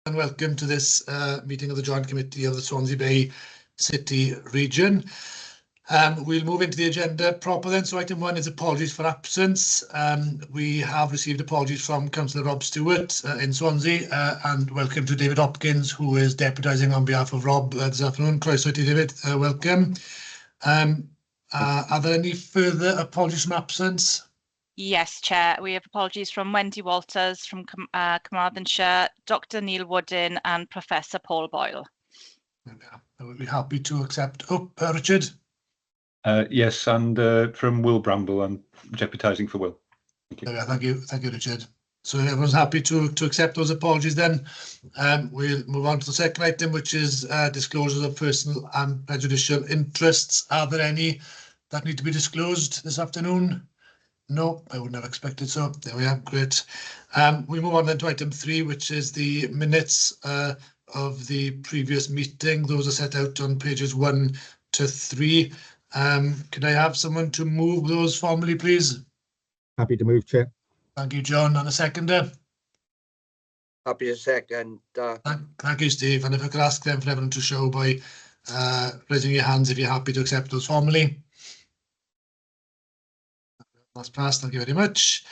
And welcome to this meeting of the Joint Committee of the Swansea Bay City Region. We'll move into the agenda proper then. So item 1 is apologies for absence. We have received apologies from Councillor Rob Stewart in Swansea, and welcome to David Hopkins, who is deputising on behalf of Rob this afternoon. Croeso ti, David. Welcome. Are there any further apologies from absence? Yes, Chair. We have apologies from Wendy Walters from Carmarthenshire, Dr Neil Woodin and Professor Paul Boyle. I would be happy to accept. Richard? Yes, and from Will Bramble, I'm deputising for Will. Thank you. Thank you, Richard. So everyone's happy to accept those apologies then. We'll move on to the second item, which is disclosures of personal and prejudicial interests. Are there any that need to be disclosed this afternoon? No, I wouldn't have expected so. There we are, great. We move on then to item 3, which is the minutes of the previous meeting. Those are set out on pages 1 to 3. Can I have someone to move those formally, please? Happy to move, Chair. Thank you, John. And a seconder? Happy to second. Thank you, Steve. And if I could ask them for everyone to show by raising your hands if you're happy to accept those formally. That's passed. Thank you very much.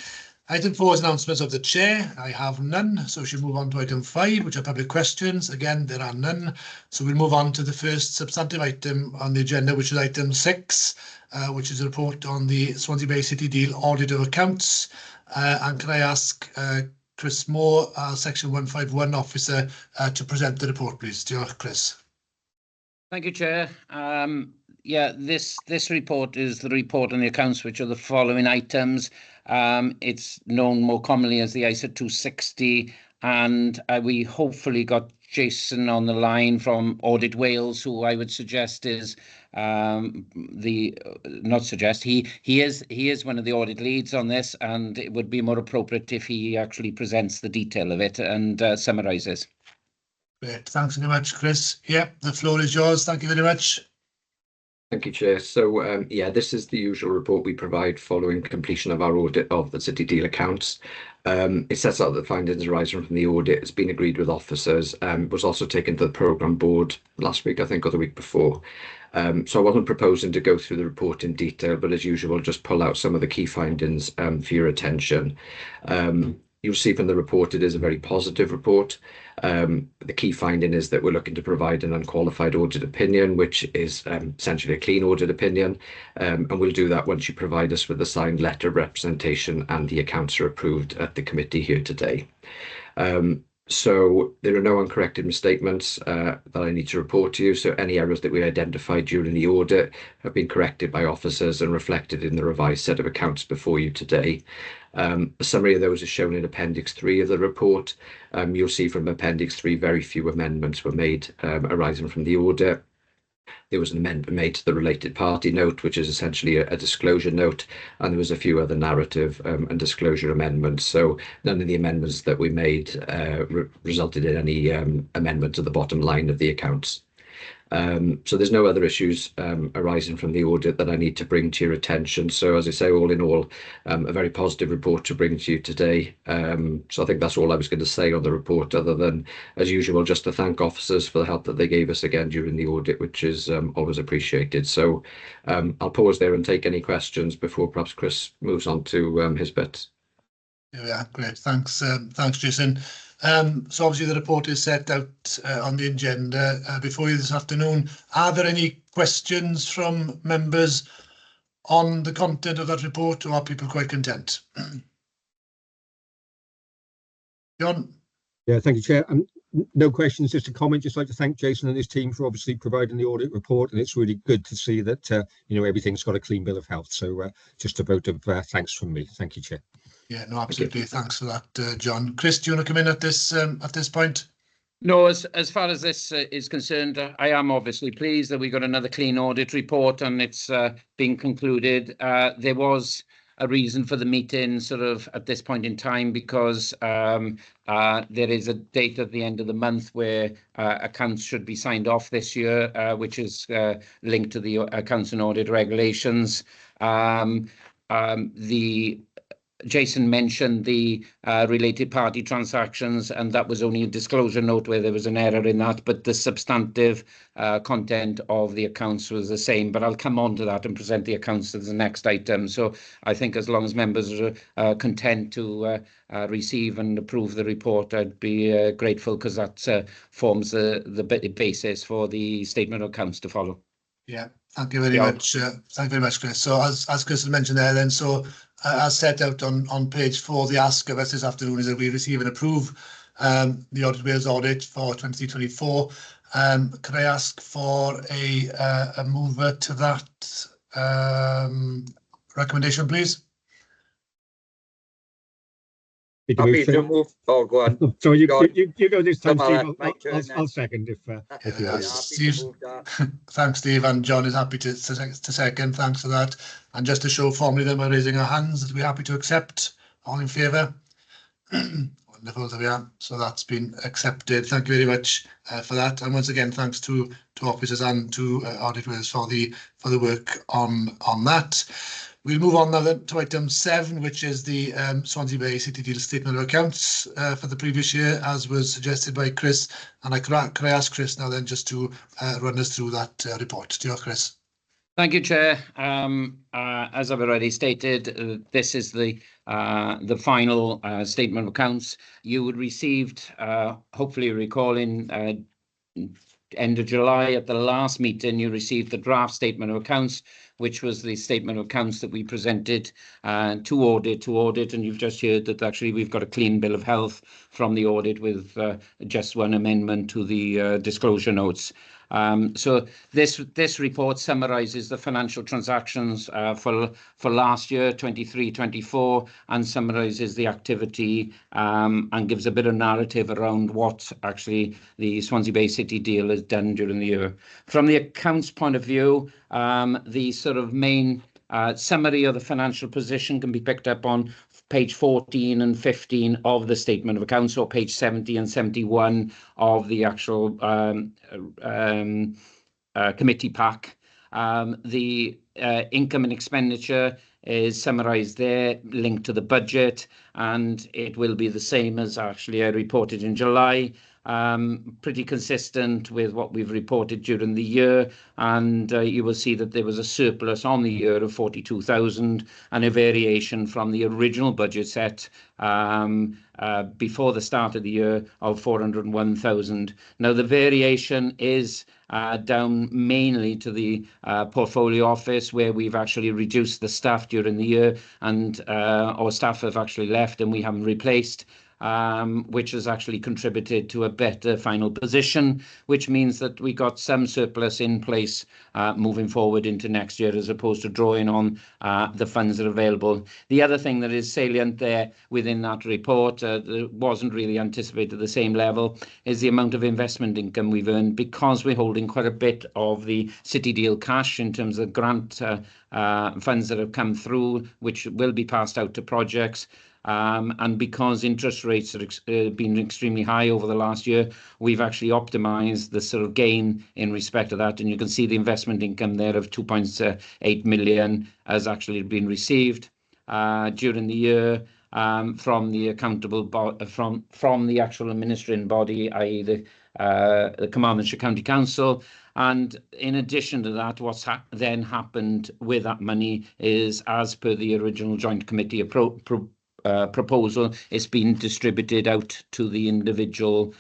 Item 4 is announcements of the Chair. I have none. So we should move on to item 5, which are public questions. Again, there are none. So we'll move on to the first substantive item on the agenda, which is item 6, which is a report on the Swansea Bay City Deal audit of accounts. And can I ask Chris Moore, Section 151 officer, to present the report, please? To you, Chris. Thank you, Chair. Yeah, this report is the report on the accounts, which are the following items. It's known more commonly as the ISA 260, and we hopefully got Jason on the line from Audit Wales, who I would suggest is he is one of the audit leads on this, and it would be more appropriate if he actually presents the detail of it and summarises. Great, thanks very much, Chris. Yeah, the floor is yours. Thank you very much. Thank you, Chair. So, yeah, this is the usual report we provide following completion of our audit of the City Deal accounts. It sets out the findings arising from the audit. It's been agreed with officers. It was also taken to the programme board last week, I think, or the week before. So I wasn't proposing to go through the report in detail, but as usual, just pull out some of the key findings for your attention. You'll see from the report it is a very positive report. The key finding is that we're looking to provide an unqualified audit opinion, which is essentially a clean audit opinion, and we'll do that once you provide us with a signed letter of representation and the accounts are approved at the committee here today. So there are no uncorrected misstatements that I need to report to you. So any errors that we identified during the audit have been corrected by officers and reflected in the revised set of accounts before you today. A summary of those is shown in Appendix 3 of the report. You'll see from Appendix 3 very few amendments were made arising from the audit. There was an amendment made to the related party note, which is essentially a disclosure note, and there was a few other narrative and disclosure amendments. So none of the amendments that we made resulted in any amendment to the bottom line of the accounts. So there's no other issues arising from the audit that I need to bring to your attention. So as I say, all in all, a very positive report to bring to you today. So I think that's all I was going to say on the report, other than, as usual, just to thank officers for the help that they gave us again during the audit, which is always appreciated. So I'll pause there and take any questions before perhaps Chris moves on to his bit. Yeah, great. Thanks, thanks, Jason. So obviously the report is set out on the agenda before you this afternoon. Are there any questions from members on the content of that report, or are people quite content? John? Yeah, thank you, Chair. No questions, just a comment. Just like to thank Jason and his team for obviously providing the audit report, and it's really good to see that everything's got a clean bill of health. So just a vote of thanks from me. Thank you, Chair. Yeah, no, absolutely. Thanks for that, John. Chris, do you want to come in at this point? No, as far as this is concerned, I am obviously pleased that we got another clean audit report and it's been concluded. There was a reason for the meeting sort of at this point in time, because there is a date at the end of the month where accounts should be signed off this year, which is linked to the accounts and audit regulations. Jason mentioned the related party transactions, and that was only a disclosure note where there was an error in that, but the substantive content of the accounts was the same. But I'll come on to that and present the accounts as the next item. So I think as long as members are content to receive and approve the report, I'd be grateful, because that forms the basis for the statement of accounts to follow. Yeah, thank you very much. Thank you very much, Chris. So as Chris had mentioned there, then, so as set out on page 4, the ask of us this afternoon is that we receive and approve the Audit Wales audit for 23-24. Could I ask for a mover to that recommendation, please? Happy to move. Oh, go on. So you Go on. you go this time, Come on, Steve. my turn I'll then. second if you Yeah, want. happy to move that. Thanks, Steve, and John is happy to second. Thanks for that. And just to show formally them by raising our hands that we're happy to accept. All in favour? Wonderful, there we are. So that's been accepted. Thank you very much for that. And once again, thanks to officers and to Audit Wales for the work on that. We'll move on now then to item 7, which is the Swansea Bay City Deal Statement of Accounts for the previous year, as was suggested by Chris. And could I ask Chris now then just to run us through that report? Do you, Chris? Thank you, Chair. As I've already stated, this is the final statement of accounts. You would received, hopefully you recall, in end of July at the last meeting, you received the draft statement of accounts, which was the statement of accounts that we presented to audit, and you've just heard that actually we've got a clean bill of health from the audit with just one amendment to the disclosure notes. So this report summarises the financial transactions for last year, 23-24, and summarises the activity and gives a bit of narrative around what actually the Swansea Bay City deal has done during the year. From the accounts point of view, the sort of main summary of the financial position can be picked up on page 14 and 15 of the statement of accounts, or page 70 and 71 of the actual committee pack. The income and expenditure is summarised there, linked to the budget, and it will be the same as actually I reported in July. Pretty consistent with what we've reported during the year, and you will see that there was a surplus on the year of 42,000 and a variation from the original budget set before the start of the year of 401,000. Now the variation is down mainly to the portfolio office, where we've actually reduced the staff during the year, and our staff have actually left and we haven't replaced. Which has actually contributed to a better final position, which means that we got some surplus in place moving forward into next year, as opposed to drawing on the funds that are available. The other thing that is salient there within that report, that wasn't really anticipated at the same level, is the amount of investment income we've earned, because we're holding quite a bit of the City Deal cash in terms of grant funds that have come through, which will be passed out to projects. And because interest rates have been extremely high over the last year, we've actually optimised the sort of gain in respect of that. And you can see the investment income there of 2.8 million has actually been received during the year from the from the actual administrating body, i.e. the Carmarthenshire County Council. And in addition to that, what's then happened with that money is, as per the original Joint Committee proposal, it's been distributed out to the individual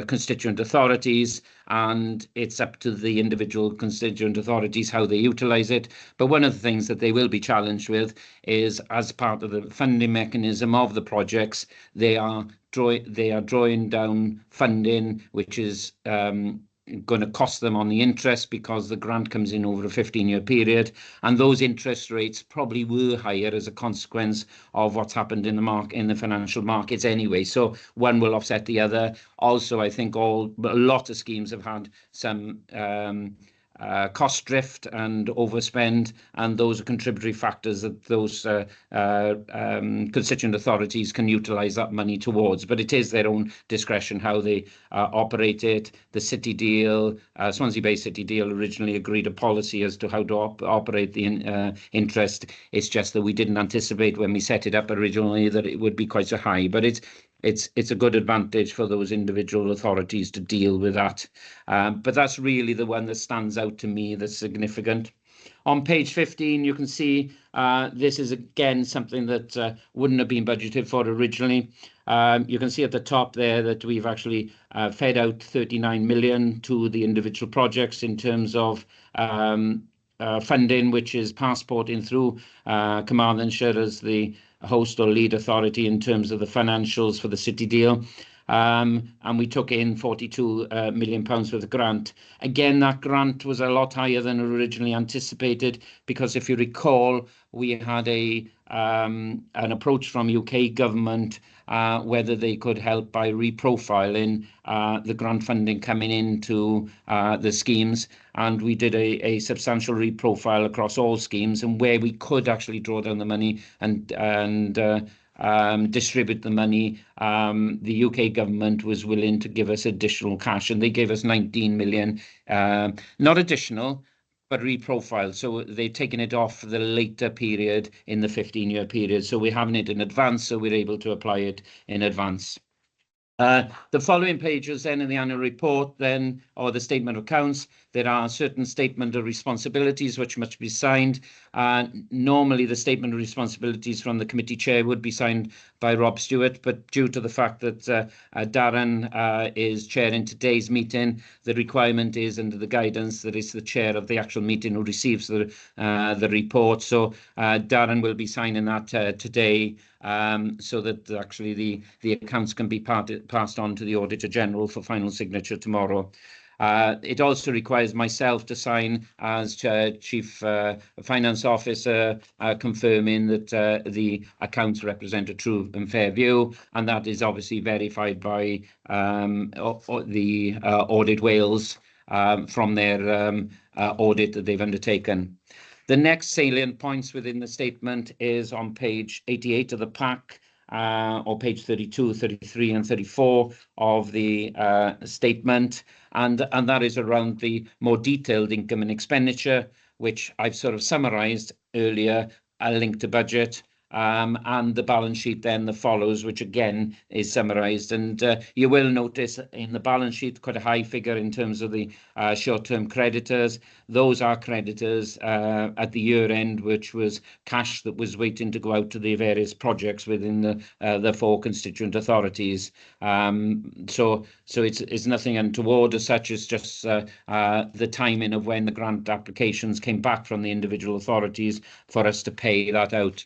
constituent authorities, and it's up to the individual constituent authorities how they utilise it. But one of the things that they will be challenged with is, as part of the funding mechanism of the projects, they are drawing down funding, which is going to cost them on the interest, because the grant comes in over a 15-year period, and those interest rates probably were higher as a consequence of what's happened in the financial markets anyway. So one will offset the other. Also, I think a lot of schemes have had some cost drift and overspend, and those are contributory factors that those constituent authorities can utilise that money towards. But it is their own discretion how they operate it. The city deal, Swansea Bay City deal, originally agreed a policy as to how to operate the interest. It's just that we didn't anticipate when we set it up originally that it would be quite so high. But it's a good advantage for those individual authorities to deal with that. But that's really the one that stands out to me that's significant. On page 15, you can see this is again something that wouldn't have been budgeted for originally. You can see at the top there that we've actually fed out 39 million to the individual projects in terms of funding, which is passporting through Carmarthenshire as the host or lead authority in terms of the financials for the city deal. And we took in £42 million worth of grant. Again, that grant was a lot higher than originally anticipated, because if you recall, we had an approach from UK government whether they could help by reprofiling the grant funding coming into the schemes, and we did a substantial reprofile across all schemes, and where we could actually draw down the money and distribute the money, the UK government was willing to give us additional cash, and they gave us 19 million, not additional, but reprofiled. So they've taken it off the later period in the 15-year period. So we're having it in advance, so we're able to apply it in advance. The following pages then in the annual report then, or the statement of accounts, there are certain statement of responsibilities which must be signed. Normally the statement of responsibilities from the committee chair would be signed by Rob Stewart, but due to the fact that Darren is chairing today's meeting, the requirement is under the guidance that it's the chair of the actual meeting who receives the report. So Darren will be signing that today, so that actually the accounts can be passed on to the Auditor General for final signature tomorrow. It also requires myself to sign as Chief Finance Officer, confirming that the accounts represent a true and fair view, and that is obviously verified by the Audit Wales from their audit that they've undertaken. The next salient points within the statement is on page 88 of the pack, or page 32, 33 and 34 of the statement, and that is around the more detailed income and expenditure, which I've sort of summarised earlier, a link to budget, and the balance sheet then that follows, which again is summarised. And you will notice in the balance sheet quite a high figure in terms of the short-term creditors. Those are creditors at the year end, which was cash that was waiting to go out to the various projects within the four constituent authorities. So it's nothing untoward as such. It's just the timing of when the grant applications came back from the individual authorities for us to pay that out.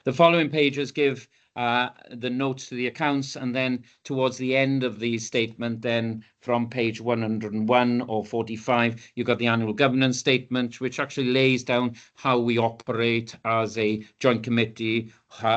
The following pages give the notes to the accounts, and then towards the end of the statement, then from page 101 or 45, you've got the annual governance statement, which actually lays down how we operate as a joint committee,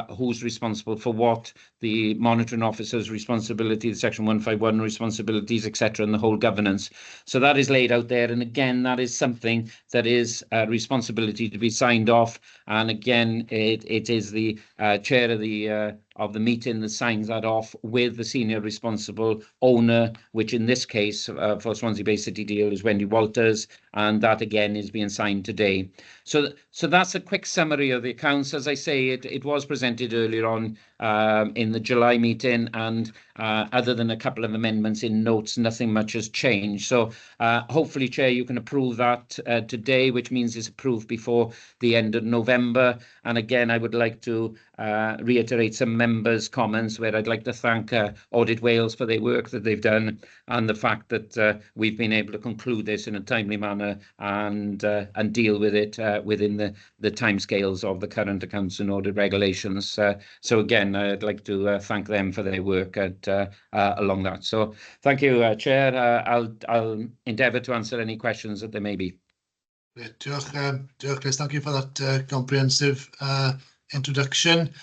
who's responsible for what, the monitoring officer's responsibility, the section 151 responsibilities, etc., and the whole governance. So that is laid out there, and again, that is something that is a responsibility to be signed off. And again, it is the chair of the meeting that signs that off with the senior responsible owner, which in this case for Swansea Bay City deal is Wendy Walters, and that again is being signed today. So that's a quick summary of the accounts. As I say, it was presented earlier on in the July meeting, and other than a couple of amendments in notes, nothing much has changed. So hopefully, Chair, you can approve that today, which means it's approved before the end of November. And again, I would like to reiterate some members' comments where I'd like to thank Audit Wales for their work that they've done, and the fact that we've been able to conclude this in a timely manner and deal with it within the timescales of the current accounts and audit regulations. So again, I'd like to thank them for their work along that. So thank you, Chair. I'll endeavour to answer any questions that there may be. Diolch, Chris. Thank you for that comprehensive introduction.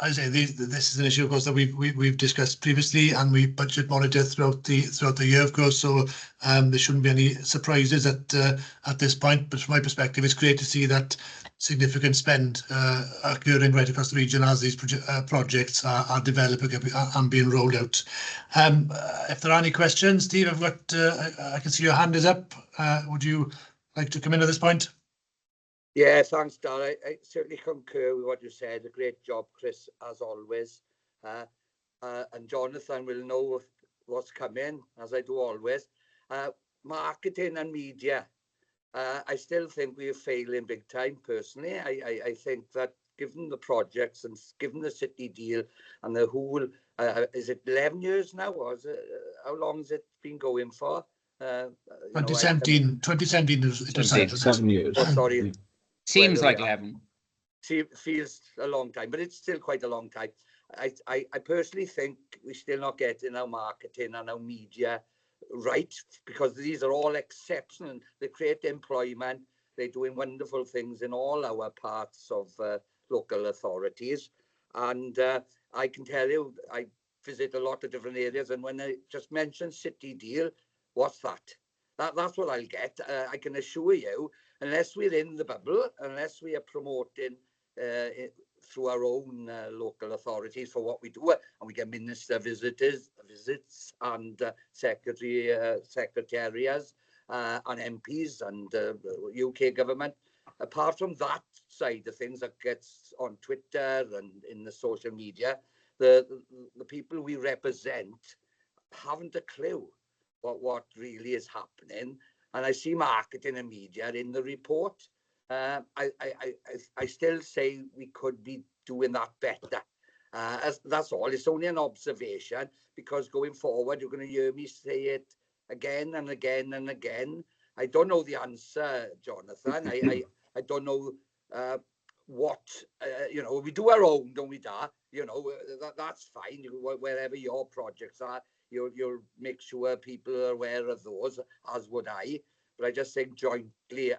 I say this is an issue, of course, that we've discussed previously, and we budget monitor throughout the year, of course. So there shouldn't be any surprises at this point. But from my perspective, it's great to see that significant spend occurring right across the region as these projects are developing and being rolled out. If there are any questions, Steve, I've got. I can see your hand is up. Would you like to come in at this point? Yeah, thanks, Dan. I certainly concur with what you said. A great job, Chris, as always. And Jonathan will know what's coming, as I do always. Marketing and media. I still think we are failing big time, personally. I think that given the projects and given the city deal and the whole, is it 11 years now? Or is it, how long has it been going for? 2017 it was 7 years. Oh, sorry. Seems like 11. Feels a long time, but it's still quite a long time. I personally think we're still not getting our marketing and our media right, because these are all exceptional. They create employment. They're doing wonderful things in all our parts of local authorities. And I can tell you, I visit a lot of different areas, and when I just mention City Deal, what's that? That's what I'll get. I can assure you, unless we're in the bubble, unless we are promoting through our own local authorities for what we do, and we get minister visits and secretariats and MPs and UK government. Apart from that side of things that gets on Twitter and in the social media, the people we represent haven't a clue what really is happening. And I see marketing and media in the report. I still say we could be doing that better. That's all. It's only an observation, because going forward, you're going to hear me say it again and again and again. I don't know the answer, Jonathan. I don't know what, we do our own, don't we, Da? That's fine. Wherever your projects are, you'll make sure people are aware of those, as would I. But I just think jointly,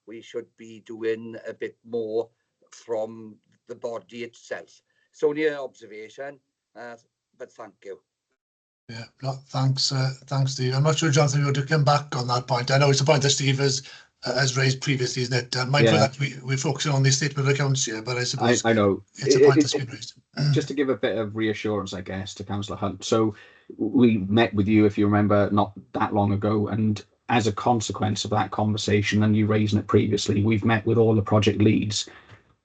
we should be doing a bit more from the body itself. It's only an observation, but thank you. Yeah, no, thanks, Steve. I'm not sure, Jonathan, you want to come back on that point. I know it's a point that Steve has raised previously, isn't it? Mindful that we're focusing on the statement of accounts here, but I suppose I know it's a point that's been raised. Just to give a bit of reassurance, I guess, to Councillor Hunt. So we met with you, if you remember, not that long ago, and as a consequence of that conversation, and you raising it previously, we've met with all the project leads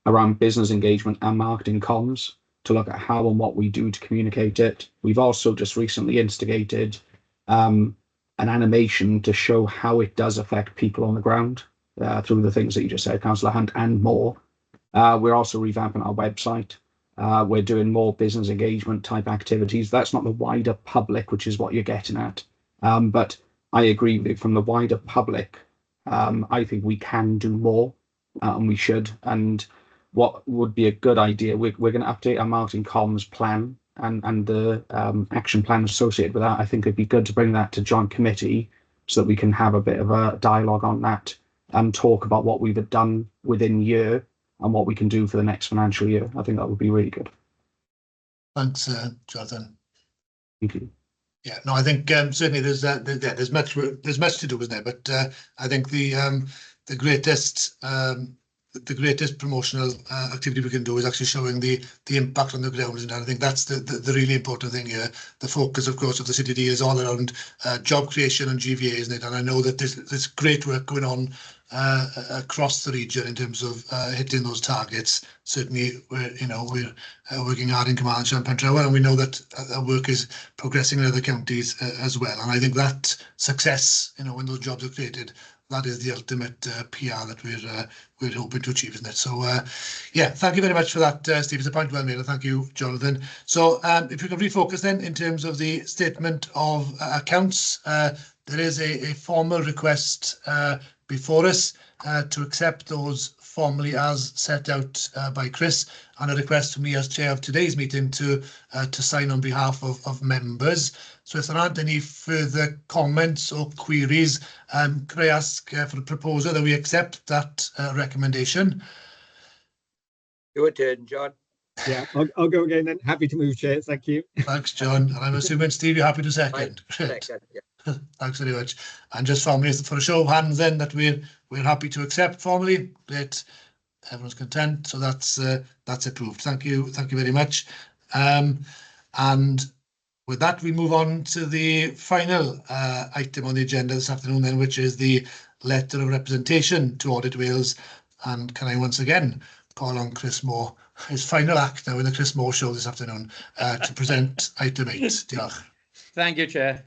around business engagement and marketing comms to look at how and what we do to communicate it. We've also just recently instigated an animation to show how it does affect people on the ground through the things that you just said, Councillor Hunt, and more. We're also revamping our website. We're doing more business engagement type activities. That's not the wider public, which is what you're getting at. But I agree with you, from the wider public, I think we can do more, and we should. And what would be a good idea, we're going to update our marketing comms plan and the action plan associated with that. I think it'd be good to bring that to joint committee so that we can have a bit of a dialogue on that and talk about what we've done within year and what we can do for the next financial year. I think that would be really good. Thanks, Jonathan. Thank you. Yeah, no, I think certainly there's much to do, isn't there? But I think the greatest promotional activity we can do is actually showing the impact on the ground, and I think that's the really important thing here. The focus, of course, of the City Deal is all around job creation and GVA, isn't it? And I know that there's great work going on across the region in terms of hitting those targets. Certainly, we're working hard in Carmarthenshire and Pentrawen, and we know that our work is progressing in other counties as well. And I think that success, when those jobs are created, that is the ultimate PR that we're hoping to achieve, isn't it? So, yeah, thank you very much for that, Steve. It's a point well made, and thank you, Jonathan. So, if we can refocus then in terms of the statement of accounts, there is a formal request before us to accept those formally as set out by Chris, and a request from me as chair of today's meeting to sign on behalf of members. So if there aren't any further comments or queries, could I ask for the proposer that we accept that recommendation? Your turn, John. Yeah, I'll go again then. Happy to move, Chair. Thank you. Thanks, John. And I'm assuming, Steve, you're happy to second. Great. Second, yeah. Thanks very much. And just formally, for a show of hands then, that we're happy to accept formally. Great. Everyone's content. So that's approved. Thank you very much. And with that, we move on to the final item on the agenda this afternoon then, which is the letter of representation to Audit Wales. And can I once again call on Chris Moore, his final act now in the Chris Moore show this afternoon, to present item 8. Diolch. Thank you, Chair.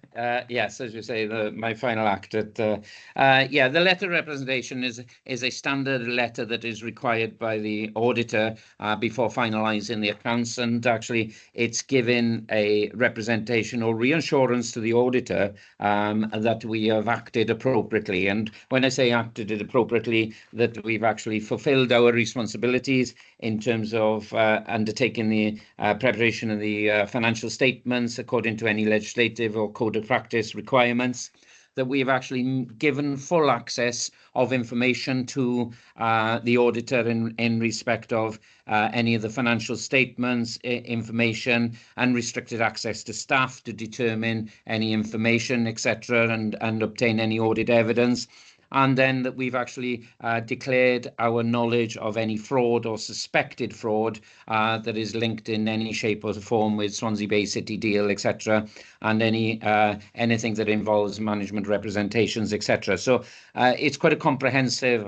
Yes, as you say, my final act. The letter of representation is a standard letter that is required by the auditor before finalising the accounts, and actually it's given a representation or reassurance to the auditor that we have acted appropriately. And when I say acted appropriately, that we've actually fulfilled our responsibilities in terms of undertaking the preparation of the financial statements according to any legislation or code of practice requirements, that we've actually given full access of information to the auditor in respect of any of the financial statements, information, and restricted access to staff to determine any information, etc., and obtain any audit evidence. And then that we've actually declared our knowledge of any fraud or suspected fraud that is linked in any shape or form with Swansea Bay City deal, etc., and anything that involves management representations, etc. So it's quite a comprehensive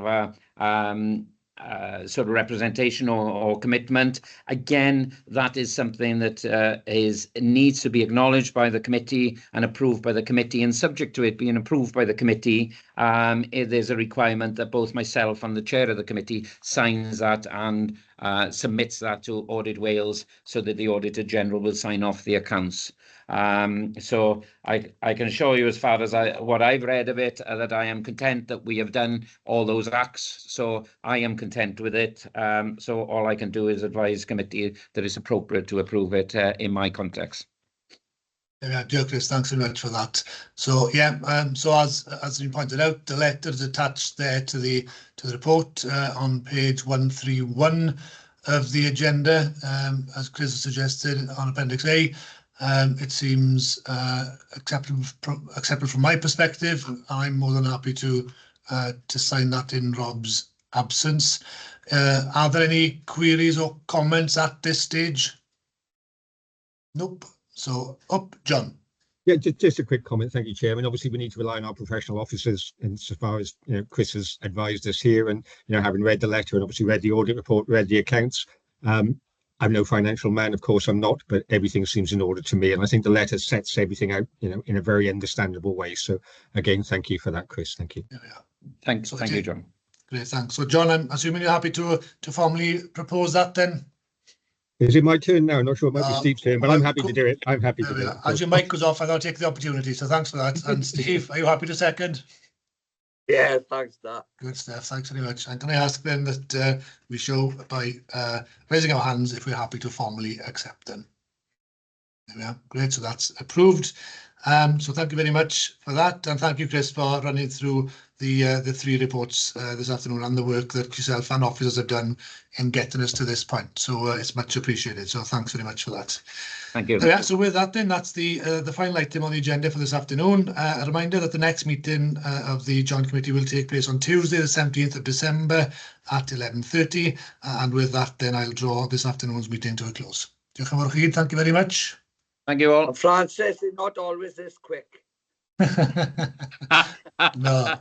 sort of representation or commitment. Again, that is something that needs to be acknowledged by the committee and approved by the committee, and subject to it being approved by the committee, there's a requirement that both myself and the chair of the committee signs that and submits that to Audit Wales so that the Auditor General will sign off the accounts. So I can assure you, as far as what I've read of it, that I am content that we have done all those acts. So I am content with it. So all I can do is advise committee that it's appropriate to approve it in my context. Yeah, Chris, thanks very much for that. So yeah, so as you pointed out, the letter is attached there to the report on page 131 of the agenda, as Chris has suggested on Appendix A. It seems acceptable from my perspective. I'm more than happy to sign that in Rob's absence. Are there any queries or comments at this stage? Nope. So up, John. Yeah, just a quick comment. Thank you, Chair. I mean, obviously we need to rely on our professional officers insofar as, Chris has advised us here, and, having read the letter and obviously read the audit report, read the accounts. I'm no financial man, of course I'm not, but everything seems in order to me. And I think the letter sets everything out, in a very understandable way. So again, thank you for that, Chris. Thank you. There we are. Thank you, John. Great, thanks. So John, I'm assuming you're happy to formally propose that then? Is it my turn now? I'm not sure it might be Steve's turn, but I'm happy to do it. I'm happy to do it. As your mic goes off, I'll take the opportunity. So thanks for that. And Steve, are you happy to second? Yeah, thanks, that. Good stuff. Thanks very much. And can I ask then that we show by raising our hands if we're happy to formally accept them? There we are. Great. So that's approved. So thank you very much for that, and thank you, Chris, for running through the 3 reports this afternoon and the work that yourself and officers have done in getting us to this point. So it's much appreciated. So thanks very much for that. Thank you. Yeah, so with that then, that's the final item on the agenda for this afternoon. A reminder that the next meeting of the Joint Committee will take place on Tuesday, the 17th of December at 11:30. And with that, then I'll draw this afternoon's meeting to a close. Diolch yn fawr chi. Thank you very much. Thank you all. And Francis is not always this quick. No.